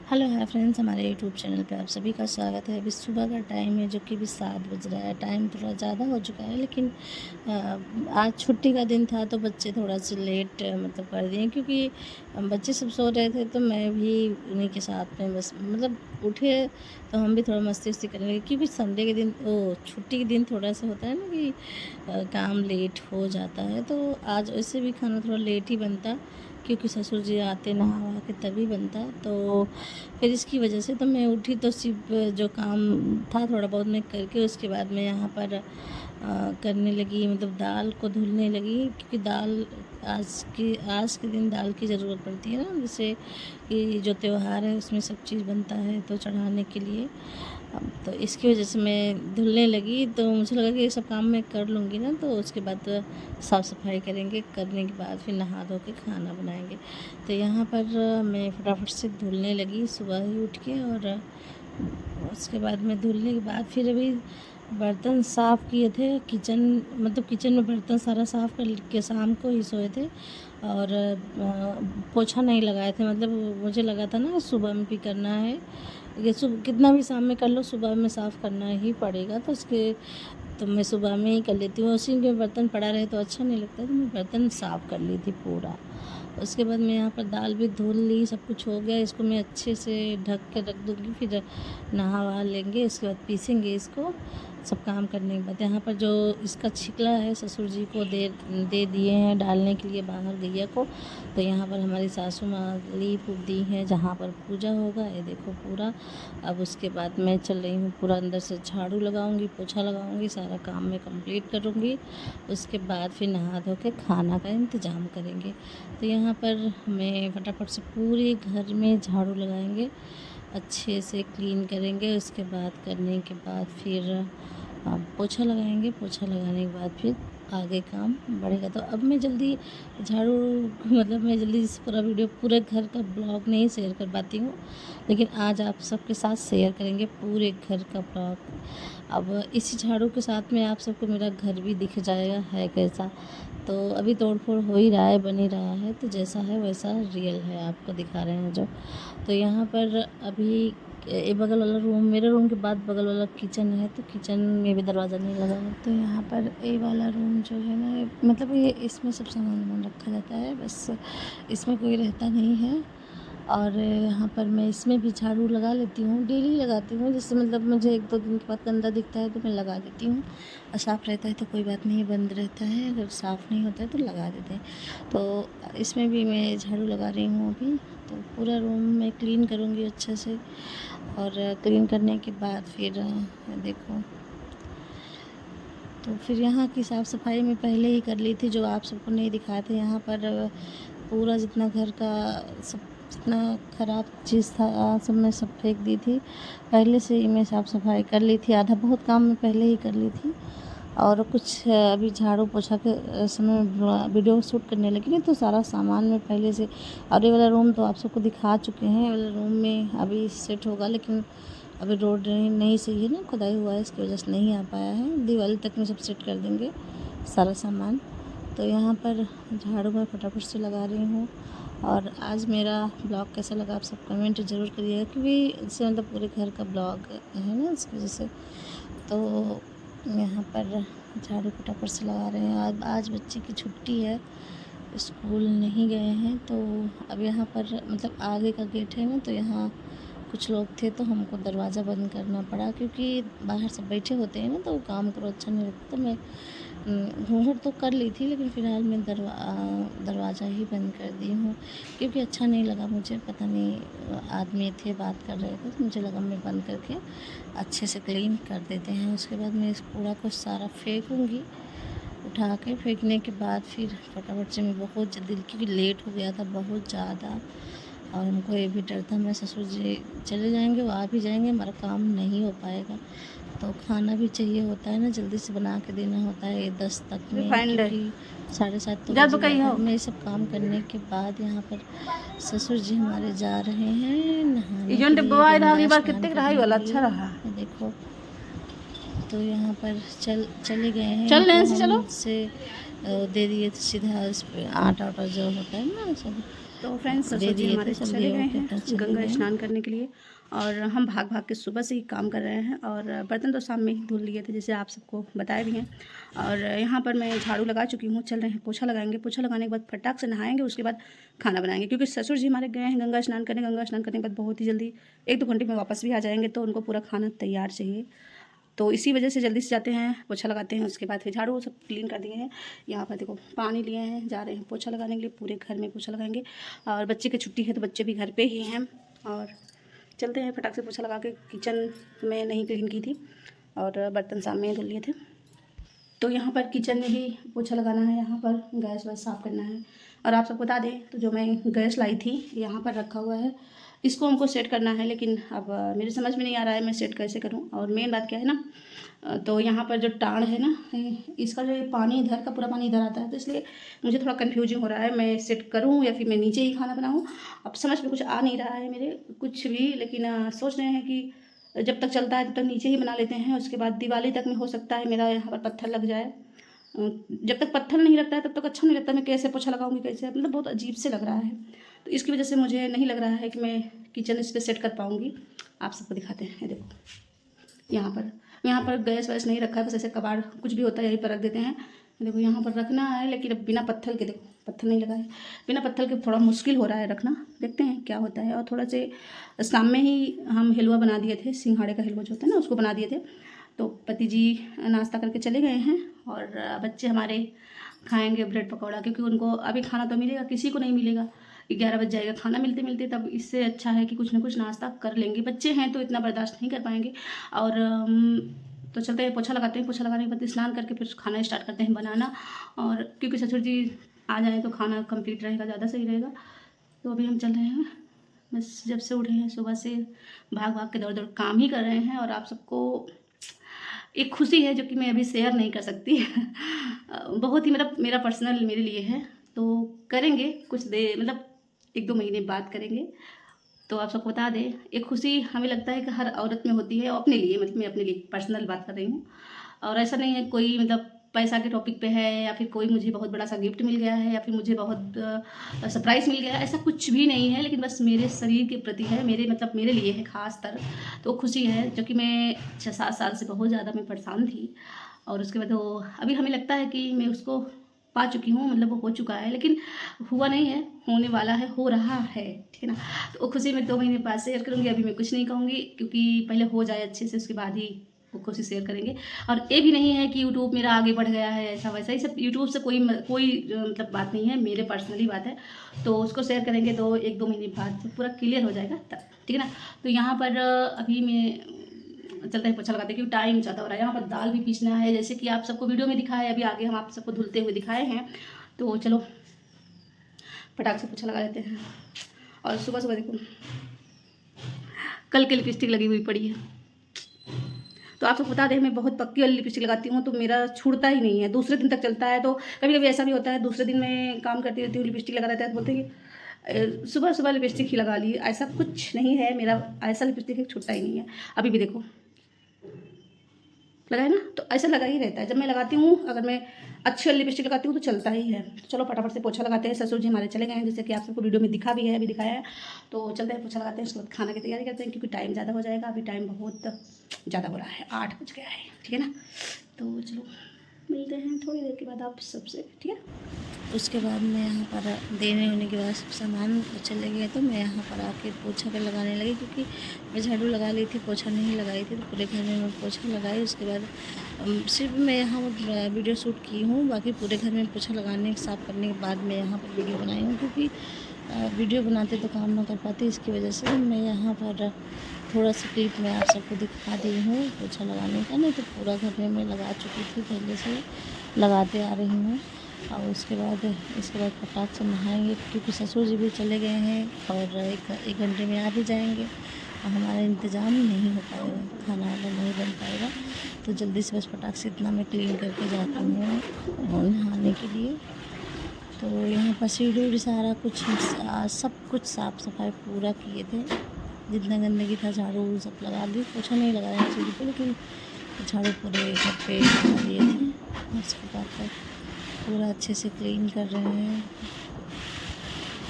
Hello hi friends, हमारे YouTube channel पे आप सभी का स्वागत है। अभी सुबह का टाइम है, जो कि अभी 7 बज रहा है। टाइम थोड़ा ज़्यादा हो चुका है, लेकिन आज छुट्टी का दिन था तो बच्चे थोड़ा सा लेट मतलब कर दिए, क्योंकि बच्चे सब सो रहे थे तो मैं भी उन्हीं के साथ में बस मतलब उठे तो हम भी थोड़ा मस्ती वस्ती करने लगे, क्योंकि संडे के दिन छुट्टी के दिन थोड़ा सा होता है ना कि काम लेट हो जाता है। तो आज वैसे भी खाना थोड़ा लेट ही बनता, क्योंकि ससुर जी आते नहा वहा के तभी बनता। तो फिर इसकी वजह से तो मैं उठी तो सिर्फ जो काम था थोड़ा बहुत मैं करके उसके बाद मैं यहाँ पर करने लगी, मतलब दाल को धुलने लगी, क्योंकि दाल आज के दिन दाल की ज़रूरत पड़ती है ना, जैसे कि जो त्यौहार है उसमें सब चीज़ बनता है तो चढ़ाने के लिए। तो इसकी वजह से मैं धुलने लगी, तो मुझे लगा कि ये सब काम मैं कर लूँगी ना, तो उसके बाद साफ़ सफाई करेंगे, करने के बाद फिर नहा धो के खाना बनाएंगे। तो यहाँ पर मैं फटाफट से धुलने लगी सुबह ही उठ के, और उसके बाद में धुलने के बाद फिर अभी बर्तन साफ़ किए थे। किचन में बर्तन सारा साफ़ कर के शाम को ही सोए थे, और पोछा नहीं लगाए थे। मतलब मुझे लगा था ना सुबह में भी करना है, ये सुबह कितना भी शाम में कर लो, सुबह में साफ़ करना ही पड़ेगा। तो मैं सुबह में ही कर लेती हूँ। उसी में बर्तन पड़ा रहे तो अच्छा नहीं लगता, तो मैं बर्तन साफ़ कर ली थी पूरा। उसके बाद मैं यहाँ पर दाल भी धुल ली, सब कुछ हो गया। इसको मैं अच्छे से ढक के रख दूँगी, फिर नहा वहा लेंगे, उसके बाद पीसेंगे इसको। सब काम करने के बाद यहाँ पर जो इसका छिकला है ससुर जी को दे दिए हैं डालने के लिए बाहर गैया को। तो यहाँ पर हमारी सासू माँ लीप उप दी हैं जहाँ पर पूजा होगा, ये देखो पूरा। अब उसके बाद मैं चल रही हूँ, पूरा अंदर से झाड़ू लगाऊंगी, पोछा लगाऊंगी, सारा काम मैं कंप्लीट करूँगी। उसके बाद फिर नहा धो के खाना का इंतज़ाम करेंगे। तो यहाँ पर मैं फटाफट से पूरे घर में झाड़ू लगाएंगे, अच्छे से क्लीन करेंगे। उसके बाद करने के बाद फिर पोछा लगाएंगे। पोछा लगाने के बाद फिर आगे काम बढ़ेगा। तो अब मैं जल्दी झाड़ू मतलब मैं जल्दी से पूरा वीडियो, पूरे घर का ब्लॉग नहीं शेयर कर पाती हूँ, लेकिन आज आप सबके साथ शेयर करेंगे पूरे घर का ब्लॉग। अब इसी झाड़ू के साथ में आप सबको मेरा घर भी दिख जाएगा है कैसा। तो अभी तोड़ फोड़ हो ही रहा है, बन ही रहा है, तो जैसा है वैसा रियल है, आपको दिखा रहे हैं जो। तो यहाँ पर अभी ये बगल वाला रूम, मेरे रूम के बाद बगल वाला किचन है, तो किचन में भी दरवाज़ा नहीं लगा है। तो यहाँ पर ये वाला रूम जो है ना, मतलब ये इसमें सब सामान वामान रखा जाता है, बस इसमें कोई रहता नहीं है। और यहाँ पर मैं इसमें भी झाड़ू लगा लेती हूँ, डेली लगाती हूँ। जैसे मतलब मुझे 1-2 दिन के बाद गंदा दिखता है तो मैं लगा देती हूँ, और साफ़ रहता है तो कोई बात नहीं, बंद रहता है। अगर साफ़ नहीं होता है तो लगा देते हैं। तो इसमें भी मैं झाड़ू लगा रही हूँ अभी। तो पूरा रूम मैं क्लीन करूँगी अच्छे से, और क्लीन करने के बाद फिर देखो, तो फिर यहाँ की साफ़ सफाई मैं पहले ही कर ली थी, जो आप सबको नहीं दिखाया था। यहाँ पर पूरा जितना घर का सब जितना ख़राब चीज़ था सब मैं सब फेंक दी थी, पहले से ही मैं साफ़ सफाई कर ली थी। आधा बहुत काम मैं पहले ही कर ली थी, और कुछ अभी झाड़ू पोछा के समय वीडियो शूट करने लगी नहीं, तो सारा सामान में पहले से। और ये वाला रूम तो आप सबको दिखा चुके हैं, ये वाला रूम में अभी सेट होगा, लेकिन अभी रोड नहीं सही है ना, खुदाई हुआ है, इसकी वजह से नहीं आ पाया है। दिवाली तक में सब सेट कर देंगे सारा सामान। तो यहाँ पर झाड़ू मैं फटाफट से लगा रही हूँ। और आज मेरा ब्लॉग कैसा लगा आप सब कमेंट ज़रूर करिएगा, क्योंकि इससे मतलब पूरे घर का ब्लॉग है ना, इसकी वजह से। तो यहाँ पर झाड़ू फटाफट से लगा रहे हैं। आज बच्चे की छुट्टी है, स्कूल नहीं गए हैं। तो अब यहाँ पर मतलब आगे का गेट है ना, तो यहाँ कुछ लोग थे तो हमको दरवाज़ा बंद करना पड़ा, क्योंकि बाहर सब बैठे होते हैं ना, तो काम करो अच्छा नहीं लगता। तो मैं घूंघट तो कर ली थी, लेकिन फ़िलहाल मैं दरवाज़ा ही बंद कर दी हूँ, क्योंकि अच्छा नहीं लगा मुझे। पता नहीं आदमी थे बात कर रहे थे, तो मुझे लगा मैं बंद करके अच्छे से क्लीन कर देते हैं। उसके बाद मैं इस कूड़ा को सारा फेंकूँगी। उठा के फेंकने के बाद फिर फटाफट से मैं बहुत जल्दी, क्योंकि लेट हो गया था बहुत ज़्यादा, और हमको ये भी डर था मैं ससुर जी चले जाएंगे, वो आ भी जाएंगे, हमारा काम नहीं हो पाएगा। तो खाना भी चाहिए होता है ना, जल्दी से बना के देना होता है 10 तक में, क्योंकि 7:30 तो बजे जाता है। मैं ये सब काम करने के बाद यहाँ पर ससुर जी हमारे जा रहे हैं नहाने के लिए। देखो, तो यहाँ पर चले गए हैं, तो से दे दिए थे सीधा उस पर आटा जो होता है ना सब, तो फ्रेंड्स दे ससुर जी दिए हमारे थे, सब चले दे गए के अपना हैं चले गंगा गए। स्नान करने के लिए, और हम भाग भाग के सुबह से ही काम कर रहे हैं। और बर्तन तो शाम में ही धुल लिए थे, जैसे आप सबको बताए भी हैं। और यहाँ पर मैं झाड़ू लगा चुकी हूँ, चल रहे हैं पोछा लगाएंगे। पोछा लगाने के बाद फटाक से नहाएंगे, उसके बाद खाना बनाएंगे, क्योंकि ससुर जी हमारे गए हैं गंगा स्नान करने। गंगा स्नान करने के बाद बहुत ही जल्दी 1-2 घंटे में वापस भी आ जाएंगे, तो उनको पूरा खाना तैयार चाहिए। तो इसी वजह से जल्दी से जाते हैं, पोछा लगाते हैं, उसके बाद फिर झाड़ू सब क्लीन कर दिए हैं। यहाँ पर देखो पानी लिए हैं, जा रहे हैं पोछा लगाने के लिए। पूरे घर में पोछा लगाएंगे, और बच्चे की छुट्टी है तो बच्चे भी घर पे ही हैं। और चलते हैं फटाक से पोछा लगा के। किचन में नहीं क्लीन की थी, और बर्तन सामने धुल लिए थे। तो यहाँ पर किचन में भी पोछा लगाना है, यहाँ पर गैस वैस साफ़ करना है। और आप सबको बता दें तो जो मैं गैस लाई थी यहाँ पर रखा हुआ है, इसको हमको सेट करना है, लेकिन अब मेरे समझ में नहीं आ रहा है मैं सेट कैसे करूं। और मेन बात क्या है ना, तो यहाँ पर जो टाण है ना, इसका जो पानी इधर का पूरा पानी इधर आता है, तो इसलिए मुझे थोड़ा कन्फ्यूजिंग हो रहा है, मैं सेट करूं या फिर मैं नीचे ही खाना बनाऊं। अब समझ में कुछ आ नहीं रहा है मेरे कुछ भी, लेकिन सोच रहे हैं कि जब तक चलता है तब तक नीचे ही बना लेते हैं। उसके बाद दिवाली तक में हो सकता है मेरा यहाँ पर पत्थर लग जाए। जब तक पत्थर नहीं लगता है तब तक अच्छा नहीं लगता। मैं कैसे पोछा लगाऊंगी, कैसे, मतलब बहुत अजीब से लग रहा है। तो इसकी वजह से मुझे नहीं लग रहा है कि मैं किचन इस पर सेट कर पाऊँगी। आप सबको दिखाते हैं, देखो यहाँ पर गैस वैस नहीं रखा है, बस ऐसे कबाड़ कुछ भी होता है यहीं पर रख देते हैं। देखो यहाँ पर रखना है, लेकिन अब बिना पत्थर के, देखो पत्थर नहीं लगा है, बिना पत्थर के थोड़ा मुश्किल हो रहा है रखना। देखते हैं क्या होता है। और थोड़ा से शाम में ही हम हलवा बना दिए थे, सिंघाड़े का हलवा जो होता है ना, उसको बना दिए थे। तो पति जी नाश्ता करके चले गए हैं, और बच्चे हमारे खाएंगे ब्रेड पकौड़ा, क्योंकि उनको अभी खाना तो मिलेगा, किसी को नहीं मिलेगा। 11 बज जाएगा खाना मिलते मिलते, तब इससे अच्छा है कि कुछ ना कुछ नाश्ता कर लेंगे। बच्चे हैं तो इतना बर्दाश्त नहीं कर पाएंगे। और तो चलते हैं, पोछा लगाते हैं। पोछा लगाने के बाद स्नान करके फिर खाना स्टार्ट करते हैं बनाना। और क्योंकि ससुर जी आ जाएँ तो खाना कंप्लीट रहेगा, ज़्यादा सही रहेगा। तो अभी हम चल रहे हैं, बस जब से उठे हैं सुबह से भाग भाग के दौड़ दौड़ काम ही कर रहे हैं। और आप सबको एक खुशी है जो कि मैं अभी शेयर नहीं कर सकती बहुत ही मतलब मेरा पर्सनल मेरे लिए है। तो करेंगे कुछ देर, मतलब 1-2 महीने बाद करेंगे। तो आप सबको बता दें, एक खुशी हमें लगता है कि हर औरत में होती है, अपने लिए, मतलब मैं अपने लिए पर्सनल बात कर रही हूँ। और ऐसा नहीं है कोई मतलब पैसा के टॉपिक पे है, या फिर कोई मुझे बहुत बड़ा सा गिफ्ट मिल गया है, या फिर मुझे बहुत सरप्राइज़ मिल गया है, ऐसा कुछ भी नहीं है। लेकिन बस मेरे शरीर के प्रति है, मेरे मतलब मेरे लिए है खास तर। तो खुशी है, जो कि मैं 6-7 साल से बहुत ज़्यादा मैं परेशान थी। और उसके बाद वो अभी हमें लगता है कि मैं उसको पा चुकी हूँ, मतलब वो हो चुका है, लेकिन हुआ नहीं है, होने वाला है, हो रहा है, ठीक है ना। तो वो खुशी मैं 2 महीने बाद शेयर करूँगी। अभी मैं कुछ नहीं कहूँगी, क्योंकि पहले हो जाए अच्छे से, उसके बाद ही वो खुशी शेयर करेंगे। और ये भी नहीं है कि यूट्यूब मेरा आगे बढ़ गया है, ऐसा वैसा, ही सब यूट्यूब से कोई मतलब बात नहीं है, मेरे पर्सनली बात है। तो उसको शेयर करेंगे तो 1-2 महीने बाद जब पूरा क्लियर हो जाएगा तब, ठीक है ना। तो यहाँ पर अभी मैं चलते हैं पोछा लगाते हैं, क्योंकि टाइम ज़्यादा हो रहा है। यहाँ पर दाल भी पीसना है, जैसे कि आप सबको वीडियो में दिखाया है, अभी आगे हम आप सबको धुलते हुए दिखाए हैं। तो चलो फटाक से पोछा लगा लेते हैं। और सुबह सुबह देखो कल की लिपस्टिक लगी हुई पड़ी है। तो आप सबको बता दें, मैं बहुत पक्की वाली लिपस्टिक लगाती हूँ, तो मेरा छूटता ही नहीं है, दूसरे दिन तक चलता है। तो कभी कभी ऐसा भी होता है, दूसरे दिन मैं काम करती रहती हूँ, लिपस्टिक लगा रहता है, तो बोलते हैं कि सुबह सुबह लिपस्टिक ही लगा ली। ऐसा कुछ नहीं है, मेरा ऐसा लिपस्टिक है छूटता ही नहीं है। अभी भी देखो लगाए ना, तो ऐसा लगा ही रहता है। जब मैं लगाती हूँ, अगर मैं अच्छी वाली लिपस्टिक लगाती हूँ तो चलता ही है। तो चलो फटाफट से पोछा लगाते हैं। ससुर जी हमारे चले गए हैं, जैसे कि आप सबको वीडियो में दिखा भी है, अभी दिखाया है। तो चलते हैं पोछा लगाते हैं, उसके बाद खाना की तैयारी करते हैं, क्योंकि टाइम ज़्यादा हो जाएगा। अभी टाइम बहुत ज़्यादा हो रहा है, 8 बज गया है, ठीक है ना। तो चलो मिलते हैं थोड़ी देर के बाद आप सबसे, ठीक है। उसके बाद मैं यहाँ पर देने होने के बाद सब सामान चले गए, तो मैं यहाँ पर आके पोछा पे लगाने लगी, क्योंकि मैं झाड़ू लगा ली थी, पोछा नहीं लगाई थी। तो पूरे घर में मैं पोछा लगाई। उसके बाद सिर्फ मैं यहाँ वीडियो शूट की हूँ, बाकी पूरे घर में पोछा लगाने साफ़ करने के बाद मैं यहाँ पर वीडियो बनाई हूँ, क्योंकि वीडियो बनाते तो काम ना कर पाती, इसकी वजह से मैं यहाँ पर थोड़ा सा क्लिप में आप सबको दिखा दी हूँ पोछा लगाने का। नहीं तो पूरा घर में मैं लगा चुकी थी, पहले से लगाते आ रही हूँ। और इसके बाद फटाक से नहाएंगे, क्योंकि ससुर जी भी चले गए हैं, और एक घंटे में आ भी जाएंगे, और हमारा इंतज़ाम नहीं हो पाएगा, खाना वाला नहीं बन पाएगा। तो जल्दी से बस फटाक से इतना मैं क्लीन करके जाती हूँ नहाने के लिए। तो यहाँ पर सीढ़ी सारा कुछ सब कुछ साफ़ सफाई पूरा किए थे, जितना गंदगी था झाड़ू सब लगा दी। पोछा नहीं लगाया सीढ़ी पे, लेकिन झाड़ू पूरे घर पे लगा दिए थे। उसके बाद पूरा अच्छे से क्लीन कर रहे हैं।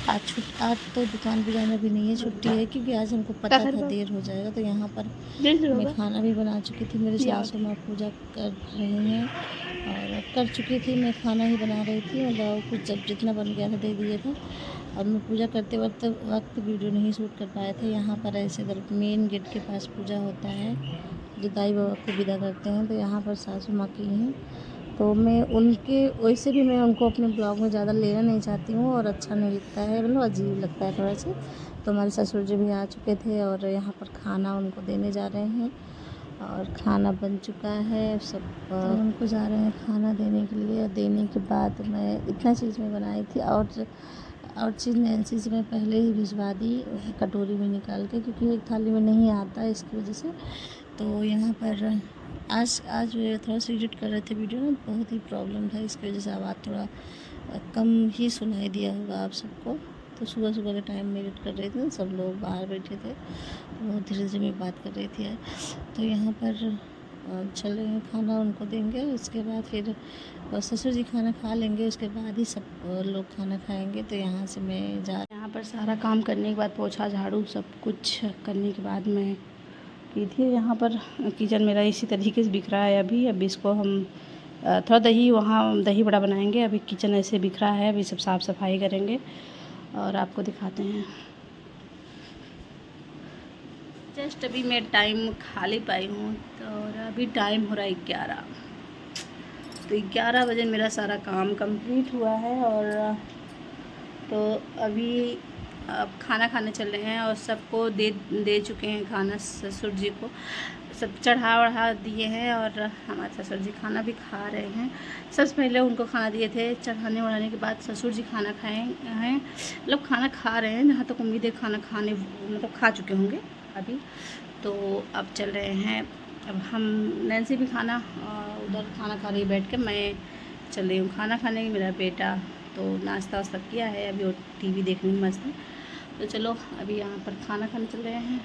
आज तो दुकान पे जाना भी नहीं है, छुट्टी है, क्योंकि आज हमको पता था देर हो जाएगा। तो यहाँ पर मैं खाना भी बना चुकी थी, मेरी सासू माँ पूजा कर रही हैं और कर चुकी थी। मैं खाना ही बना रही थी, मतलब कुछ जब जितना बन गया था दे दिया था। और मैं पूजा करते वक्त वीडियो नहीं शूट कर पाए थे। यहाँ पर ऐसे मेन गेट के पास पूजा होता है, जो दाई बाबा को विदा करते हैं। तो यहाँ पर सासू माँ की हैं, तो मैं उनके वैसे भी मैं उनको अपने ब्लॉग में ज़्यादा लेना नहीं चाहती हूँ और अच्छा नहीं लगता है, मतलब अजीब लगता है थोड़ा सा। तो हमारे ससुर जी भी आ चुके थे और यहाँ पर खाना उनको देने जा रहे हैं और खाना बन चुका है सब। तो उनको जा रहे हैं खाना देने के लिए। देने के बाद मैं इतना चीज़ में बनाई थी और चीज़ नैन्सी से मैं पहले ही भिजवा दी कटोरी में निकाल के, क्योंकि एक थाली में नहीं आता है, इसकी वजह से। तो यहाँ पर आज थोड़ा सा एडिट कर रहे थे वीडियो में, बहुत ही प्रॉब्लम था, इसकी वजह से आवाज़ थोड़ा कम ही सुनाई दिया होगा आप सबको। तो सुबह सुबह के टाइम में एडिट कर रहे थे, सब लोग बाहर बैठे थे, बहुत धीरे धीरे मैं बात कर रही थी। तो यहाँ पर चल रहे हैं, खाना उनको देंगे, उसके बाद फिर ससुर जी खाना खा लेंगे, उसके बाद ही सब लोग खाना खाएंगे। तो यहाँ से मैं यहाँ पर सारा काम करने के बाद, पोछा झाड़ू सब कुछ करने के बाद मैं की थी। यहाँ पर किचन मेरा इसी तरीके से बिखरा है अभी इसको हम थोड़ा दही बड़ा बनाएंगे। अभी किचन ऐसे बिखरा है, अभी सब साफ़ सफाई करेंगे और आपको दिखाते हैं। जस्ट अभी मैं टाइम खा ले पाई हूँ, तो और अभी टाइम हो रहा है 11। तो 11 बजे मेरा सारा काम कंप्लीट हुआ है और तो अभी अब खाना खाने चल रहे हैं और सबको दे चुके हैं खाना। ससुर जी को सब चढ़ा दिए हैं और हमारे ससुर जी खाना भी खा रहे हैं। सबसे पहले उनको खाना दिए थे, चढ़ाने वढ़ाने के बाद ससुर जी खाना खाए हैं, मतलब खाना खा रहे हैं, जहाँ तक उम्मीद है खाना खाने मतलब खा चुके होंगे अभी। तो अब चल रहे हैं, अब हम नैन्सी भी खाना उधर खाना खा रही बैठ के, मैं चल रही हूँ खाना खाने। मेरा बेटा तो नाश्ता वास्ता किया है अभी, और टीवी देखने में मस्त है। तो चलो अभी यहाँ पर खाना खाने चल रहे हैं।